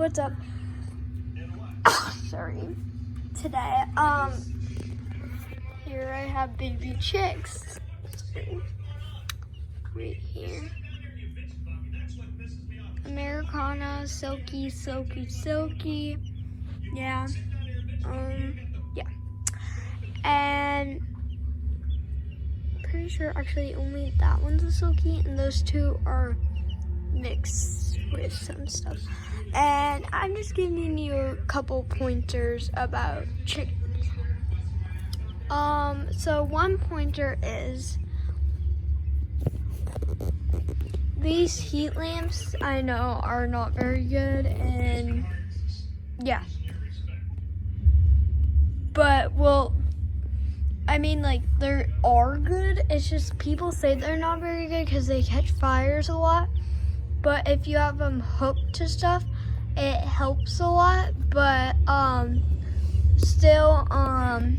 what's up? Sorry. Today, here I have baby chicks. Right here. Americana, silky. Yeah. Yeah. And pretty sure actually only that one's a silky and those two are mixed with some stuff. And I'm just giving you a couple pointers about chickens. So one pointer is these heat lamps, I know, are not very good, and yeah. But, well, I mean, like, they are good. It's just people say they're not very good because they catch fires a lot. But if you have them hooked to stuff, it helps a lot. But, still, I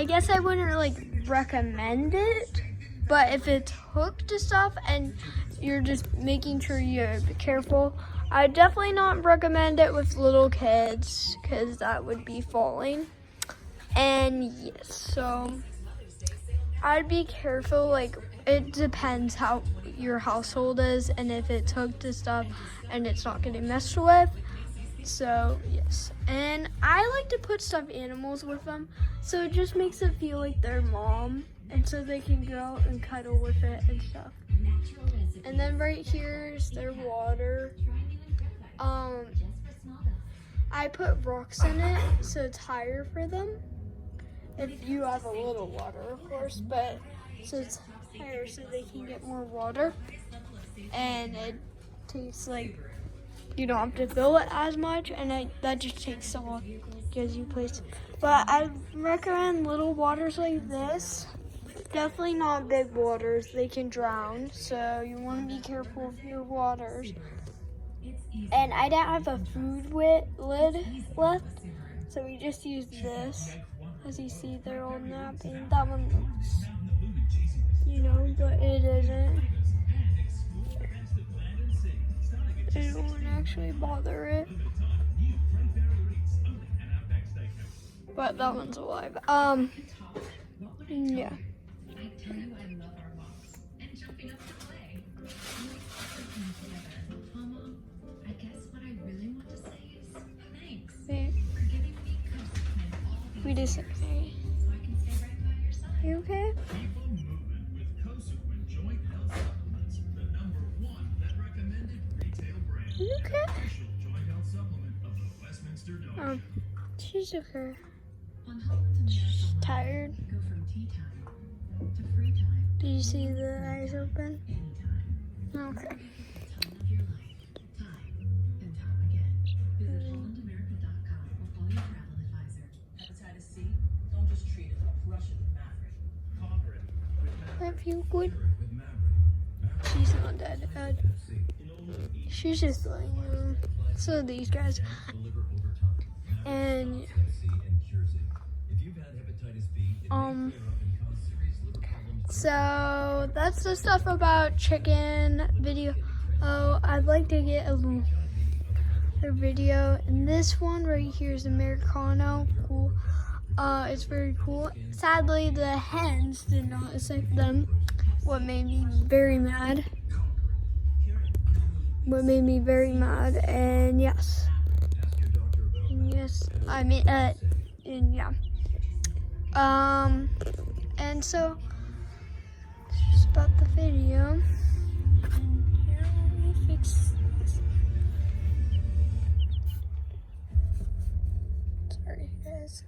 guess I wouldn't like recommend it, but if it's hooked to stuff and you're just making sure you're careful, I definitely not recommend it with little kids because that would be falling. And yes, so I'd be careful. Like, it depends how your household is and if it's hooked to stuff and it's not getting messed with. So yes, and I like to put stuffed animals with them, so it just makes it feel like their mom, and so they can go and cuddle with it and stuff. And then right here is their water. I put rocks in it, so it's higher for them. If you have a little water, of course, but so it's higher so they can get more water, and it tastes like you don't have to fill it as much, and that just takes so long, gives you place. But I recommend little waters like this. Definitely not big waters, they can drown, so you want to be careful with your waters. And I didn't have a food lid left, so we just used this. As you see, they're all napping. That one looks, but it isn't. It won't actually bother it. But that one's alive. Yeah. We just okay. You okay? You okay? She's okay. She's tired. Do you see the eyes open? Okay. I feel good. She's not dead. She's just lying down. So these guys. And so that's the stuff about chicken video. Oh, I'd like to get a video. And this one right here is Americano. Cool. It's very cool. Sadly, the hens did not accept them. What made me very mad. And yes. And yeah. And so, it's just about the video. And here, let me fix this. Sorry, guys.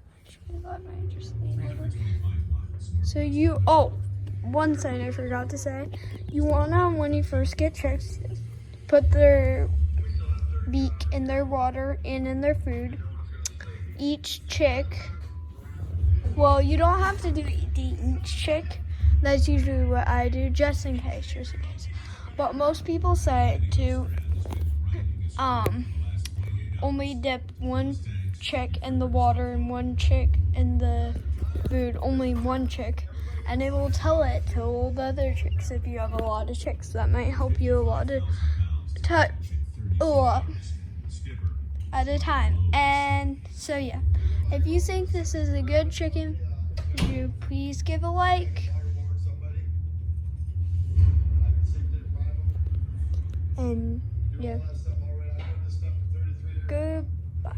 So one thing I forgot to say. You wanna, when you first get chicks, put their beak in their water and in their food. Each chick, well, you don't have to do each chick. That's usually what I do, just in case. But most people say to only dip one chick in the water and one chick in the food, only one chick, and it will tell it to all the other chicks. If you have a lot of chicks, that might help you a lot at a time. And so yeah, if you think this is a good chicken, could you please give a like? And yeah.